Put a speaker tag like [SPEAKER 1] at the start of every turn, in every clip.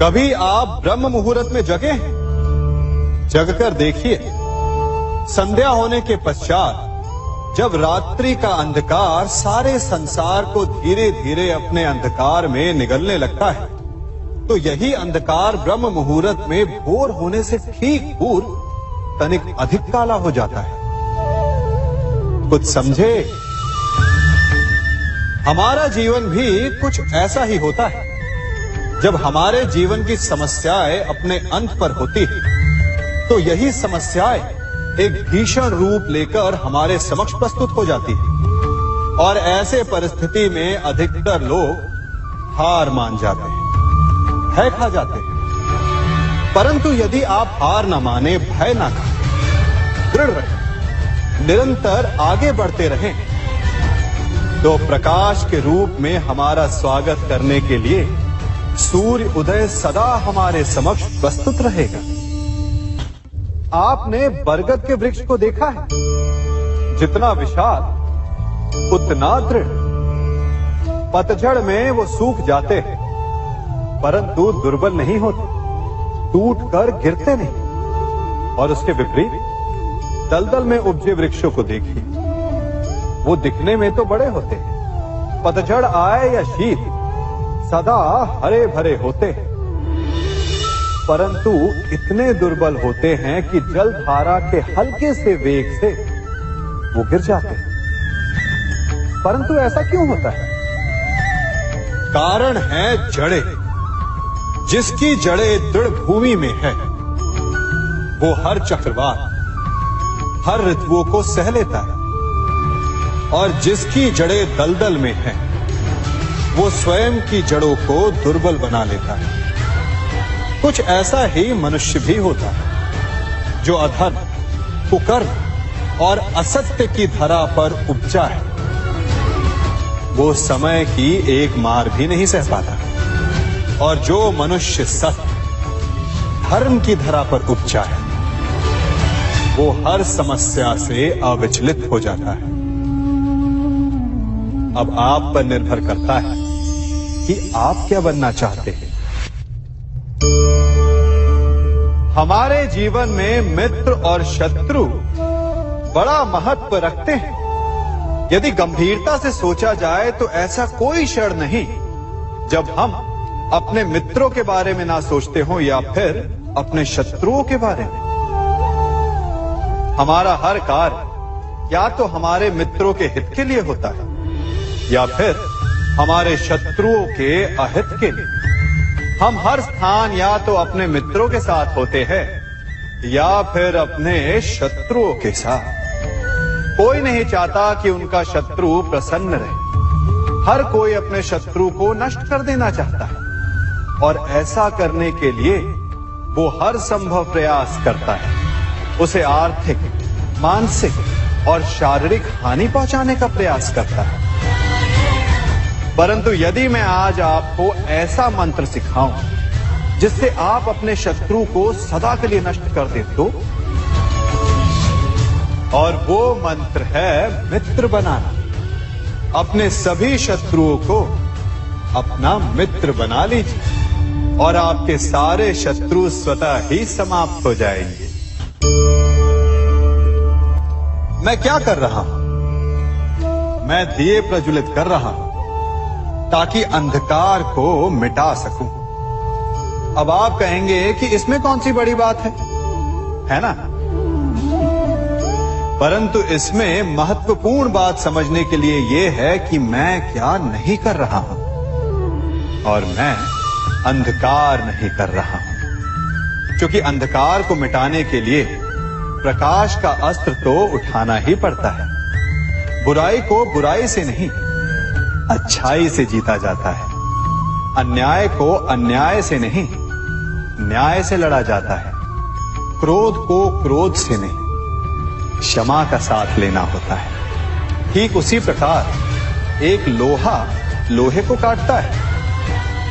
[SPEAKER 1] कभी आप ब्रह्म मुहूर्त में जगे हैं? जगकर देखिए, संध्या होने के पश्चात जब रात्रि का अंधकार सारे संसार को धीरे धीरे अपने अंधकार में निगलने लगता है, तो यही अंधकार ब्रह्म मुहूर्त में भोर होने से ठीक पूर्व तनिक अधिक काला हो जाता है। कुछ समझे? हमारा जीवन भी कुछ ऐसा ही होता है। जब हमारे जीवन की समस्याएं अपने अंत पर होती है, तो यही समस्याएं एक भीषण रूप लेकर हमारे समक्ष प्रस्तुत हो जाती है और ऐसे परिस्थिति में अधिकतर लोग हार मान जाते हैं, भय खा जाते हैं। परंतु यदि आप हार न माने, भय न खाएं, दृढ़ रहें, निरंतर आगे बढ़ते रहें, तो प्रकाश के रूप में हमारा स्वागत करने के लिए सूर्य उदय सदा हमारे समक्ष प्रस्तुत रहेगा। आपने बरगद के वृक्ष को देखा है? जितना विशाल उतना दृढ़। पतझड़ में वो सूख जाते हैं, परंतु दुर्बल नहीं होते, टूटकर गिरते नहीं। और उसके विपरीत दलदल में उपजे वृक्षों को देखिए, वो दिखने में तो बड़े होते हैं, पतझड़ आए या शीत सदा हरे भरे होते हैं, परंतु इतने दुर्बल होते हैं कि जल धारा के हल्के से वेग से वो गिर जाते हैं। परंतु ऐसा क्यों होता है? कारण है जड़ें। जिसकी जड़ें दृढ़ भूमि में है, वो हर चक्रवात, हर ऋतुओं को सह लेता है, और जिसकी जड़ें दलदल में है, वो स्वयं की जड़ों को दुर्बल बना लेता है। कुछ ऐसा ही मनुष्य भी होता है, जो अधर्म, कुकर्म और असत्य की धरा पर उपजा है। वो समय की एक मार भी नहीं सह पाता, और जो मनुष्य सत्य, धर्म की धरा पर उपजा है, वो हर समस्या से अविचलित हो जाता है। अब आप पर निर्भर करता है कि आप क्या बनना चाहते हैं। हमारे जीवन में मित्र और शत्रु बड़ा महत्व रखते हैं। यदि गंभीरता से सोचा जाए तो ऐसा कोई क्षण नहीं जब हम अपने मित्रों के बारे में ना सोचते हो या फिर अपने शत्रुओं के बारे में। हमारा हर कार्य या तो हमारे मित्रों के हित के लिए होता है या फिर हमारे शत्रुओं के अहित के लिए। हम हर स्थान या तो अपने मित्रों के साथ होते हैं या फिर अपने शत्रुओं के साथ। कोई नहीं चाहता कि उनका शत्रु प्रसन्न रहे। हर कोई अपने शत्रु को नष्ट कर देना चाहता है, और ऐसा करने के लिए वो हर संभव प्रयास करता है। उसे आर्थिक, मानसिक और शारीरिक हानि पहुंचाने का प्रयास करता है। परंतु यदि मैं आज आपको ऐसा मंत्र सिखाऊं जिससे आप अपने शत्रु को सदा के लिए नष्ट कर दे तो, और वो मंत्र है मित्र बनाना। अपने सभी शत्रुओं को अपना मित्र बना लीजिए और आपके सारे शत्रु स्वतः ही समाप्त हो जाएंगे। मैं क्या कर रहा हूं? मैं दिए प्रज्वलित कर रहा हूं ताकि अंधकार को मिटा सकूं। अब आप कहेंगे कि इसमें कौन सी बड़ी बात है ना? परंतु इसमें महत्वपूर्ण बात समझने के लिए यह है कि मैं क्या नहीं कर रहा हूं, और मैं अंधकार नहीं कर रहा हूं। क्योंकि अंधकार को मिटाने के लिए प्रकाश का अस्त्र तो उठाना ही पड़ता है। बुराई को बुराई से नहीं, अच्छाई से जीता जाता है। अन्याय को अन्याय से नहीं, न्याय से लड़ा जाता है। क्रोध को क्रोध से नहीं, क्षमा का साथ लेना होता है। ठीक उसी प्रकार एक लोहा लोहे को काटता है,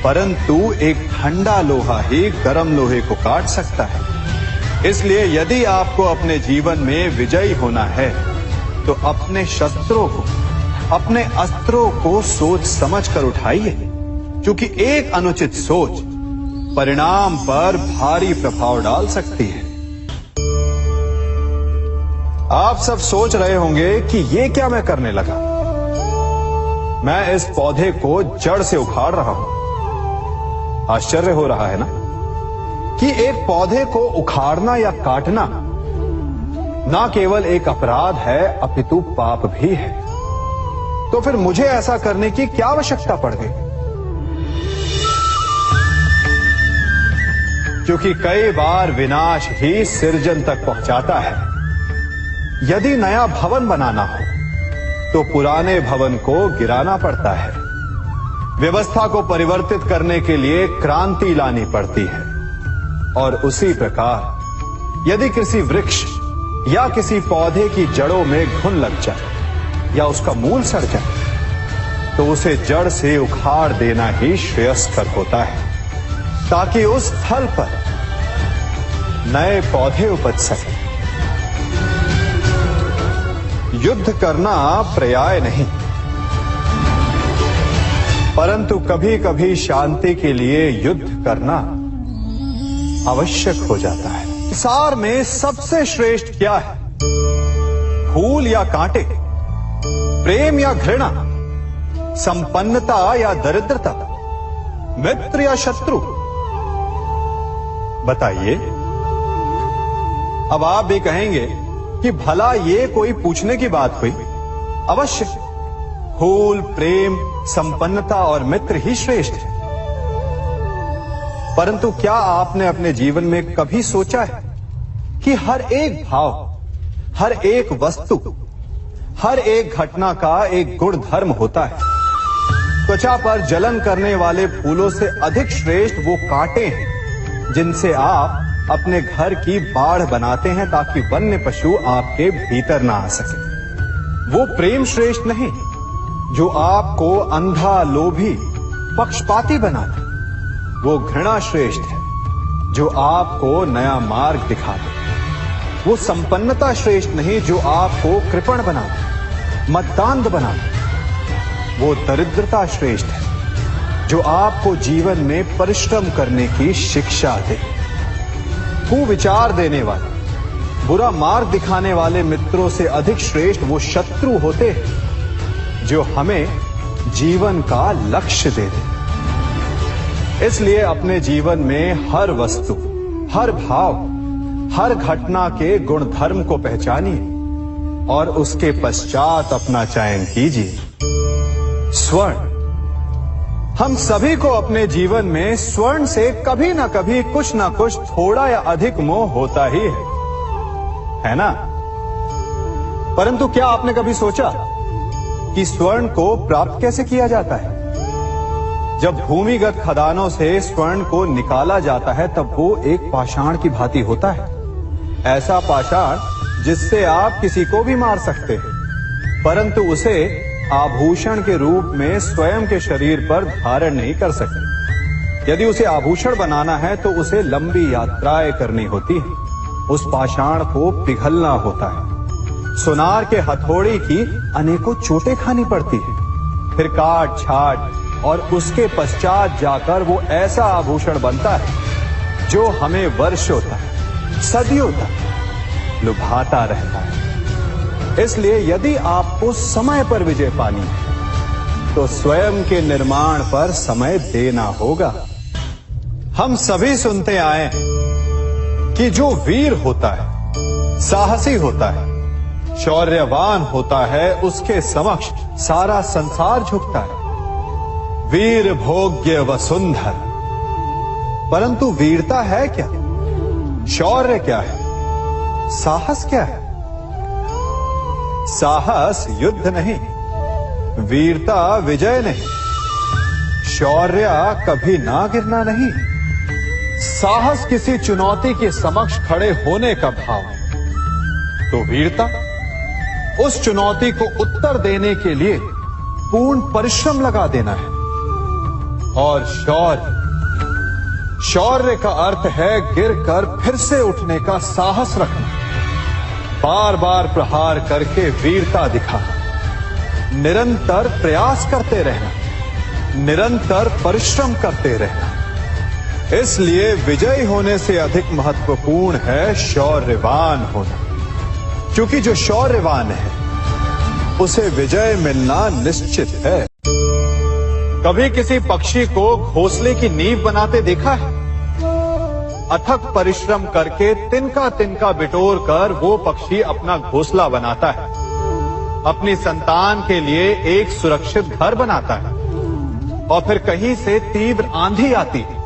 [SPEAKER 1] परंतु एक ठंडा लोहा ही गर्म लोहे को काट सकता है। इसलिए यदि आपको अपने जीवन में विजयी होना है, तो अपने शस्त्रों को, अपने अस्त्रों को सोच समझ कर उठाइए, क्योंकि एक अनुचित सोच परिणाम पर भारी प्रभाव डाल सकती है। आप सब सोच रहे होंगे कि ये क्या मैं करने लगा। मैं इस पौधे को जड़ से उखाड़ रहा हूं। आश्चर्य हो रहा है ना कि एक पौधे को उखाड़ना या काटना ना केवल एक अपराध है अपितु पाप भी है। तो फिर मुझे ऐसा करने की क्या आवश्यकता पड़ गई? क्योंकि कई बार विनाश ही सृजन तक पहुंचाता है। यदि नया भवन बनाना हो तो पुराने भवन को गिराना पड़ता है। व्यवस्था को परिवर्तित करने के लिए क्रांति लानी पड़ती है। और उसी प्रकार यदि किसी वृक्ष या किसी पौधे की जड़ों में घुन लग जाए या उसका मूल सड़ जाए तो उसे जड़ से उखाड़ देना ही श्रेयस्कर होता है, ताकि उस स्थल पर नए पौधे उपज सके। युद्ध करना पर्याय नहीं, परंतु कभी कभी शांति के लिए युद्ध करना आवश्यक हो जाता है। संसार में सबसे श्रेष्ठ क्या है? फूल या कांटे, प्रेम या घृणा, संपन्नता या दरिद्रता, मित्र या शत्रु? बताइए। अब आप भी कहेंगे कि भला ये कोई पूछने की बात हुई? अवश्य, फूल, प्रेम, संपन्नता और मित्र ही श्रेष्ठ है। परंतु क्या आपने अपने जीवन में कभी सोचा है कि हर एक भाव, हर एक वस्तु, हर एक घटना का एक गुण धर्म होता है? त्वचा पर जलन करने वाले फूलों से अधिक श्रेष्ठ वो कांटे हैं जिनसे आप अपने घर की बाढ़ बनाते हैं ताकि वन्य पशु आपके भीतर ना आ सके। वो प्रेम श्रेष्ठ नहीं जो आपको अंधा, लोभी, पक्षपाती बनाता। वो घृणा श्रेष्ठ है जो आपको नया मार्ग दिखा दे। वो संपन्नता श्रेष्ठ नहीं जो आपको कृपण बना दे, मतदान बना दे। वो दरिद्रता श्रेष्ठ है जो आपको जीवन में परिश्रम करने की शिक्षा दे। कुविचार देने वाले, बुरा मार्ग दिखाने वाले मित्रों से अधिक श्रेष्ठ वो शत्रु होते हैं जो हमें जीवन का लक्ष्य दे दे। इसलिए अपने जीवन में हर वस्तु, हर भाव, हर घटना के गुण धर्म को पहचानिए और उसके पश्चात अपना चयन कीजिए। स्वर्ण। हम सभी को अपने जीवन में स्वर्ण से कभी ना कभी कुछ ना कुछ थोड़ा या अधिक मोह होता ही है ना? परंतु क्या आपने कभी सोचा कि स्वर्ण को प्राप्त कैसे किया जाता है? जब भूमिगत खदानों से स्वर्ण को निकाला जाता है तब वो एक पाषाण की भांति होता है। ऐसा पाषाण जिससे आप किसी को भी मार सकते हैं, परंतु उसे आभूषण के रूप में स्वयं के शरीर पर धारण नहीं कर सकते। यदि उसे आभूषण बनाना है तो उसे लंबी यात्राएं करनी होती है। उस पाषाण को पिघलना होता है। सुनार के हथौड़ी की अनेकों चोटें खानी पड़ती है। फिर काट छाट और उसके पश्चात जाकर वो ऐसा आभूषण बनता है जो हमें वर्षों तक, सदियों तक लुभाता रहता है। इसलिए यदि आपको समय पर विजय पानी है तो स्वयं के निर्माण पर समय देना होगा। हम सभी सुनते आए कि जो वीर होता है, साहसी होता है, शौर्यवान होता है, उसके समक्ष सारा संसार झुकता है। वीर भोग्य वसुंधर। परंतु वीरता है क्या? शौर्य क्या है? साहस क्या है? साहस युद्ध नहीं, वीरता विजय नहीं, शौर्य कभी ना गिरना नहीं। साहस किसी चुनौती के समक्ष खड़े होने का भाव है, तो वीरता उस चुनौती को उत्तर देने के लिए पूर्ण परिश्रम लगा देना है। और शौर्य का अर्थ है गिरकर फिर से उठने का साहस रखना, बार बार प्रहार करके वीरता दिखाना, निरंतर प्रयास करते रहना, निरंतर परिश्रम करते रहना। इसलिए विजयी होने से अधिक महत्वपूर्ण है शौर्यवान होना, क्योंकि जो शौर्यवान है उसे विजय मिलना निश्चित है। कभी किसी पक्षी को घोंसले की नींव बनाते देखा है? अथक परिश्रम करके तिनका तिनका बिटोर कर वो पक्षी अपना घोंसला बनाता है, अपनी संतान के लिए एक सुरक्षित घर बनाता है। और फिर कहीं से तीव्र आंधी आती है,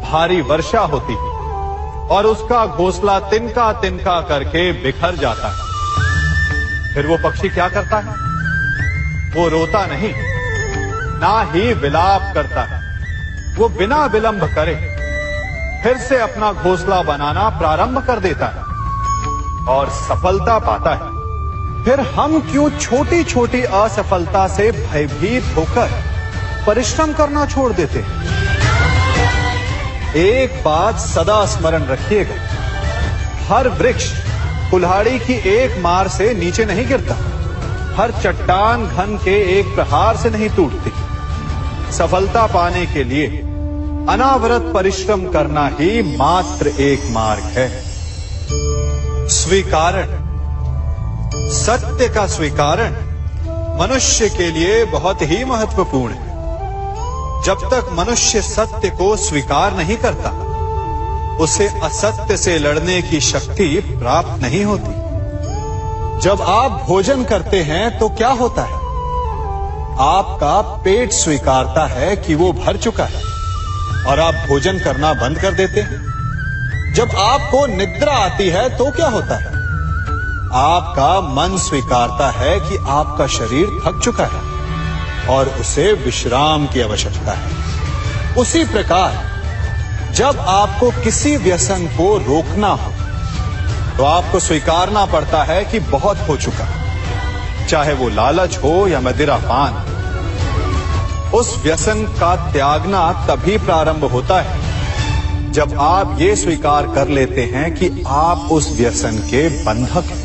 [SPEAKER 1] भारी वर्षा होती है और उसका घोंसला तिनका तिनका करके बिखर जाता है। फिर वो पक्षी क्या करता है? वो रोता नहीं, ना ही विलाप करता है। वो बिना विलंब करे फिर से अपना घोंसला बनाना प्रारंभ कर देता है और सफलता पाता है। फिर हम क्यों छोटी छोटी असफलता से भयभीत होकर परिश्रम करना छोड़ देते हैं? एक बात सदा स्मरण रखिएगा, हर वृक्ष कुल्हाड़ी की एक मार से नीचे नहीं गिरता, हर चट्टान घन के एक प्रहार से नहीं टूटती। सफलता पाने के लिए अनावरत परिश्रम करना ही मात्र एक मार्ग है। स्वीकारण, सत्य का स्वीकारण मनुष्य के लिए बहुत ही महत्वपूर्ण है। जब तक मनुष्य सत्य को स्वीकार नहीं करता, उसे असत्य से लड़ने की शक्ति प्राप्त नहीं होती। जब आप भोजन करते हैं तो क्या होता है? आपका पेट स्वीकारता है कि वो भर चुका है और आप भोजन करना बंद कर देते हैं। जब आपको निद्रा आती है तो क्या होता है? आपका मन स्वीकारता है कि आपका शरीर थक चुका है और उसे विश्राम की आवश्यकता है। उसी प्रकार जब आपको किसी व्यसन को रोकना हो तो आपको स्वीकारना पड़ता है कि बहुत हो चुका, चाहे वो लालच हो या मदिरापान। उस व्यसन का त्यागना तभी प्रारंभ होता है जब आप ये स्वीकार कर लेते हैं कि आप उस व्यसन के बंधक हैं।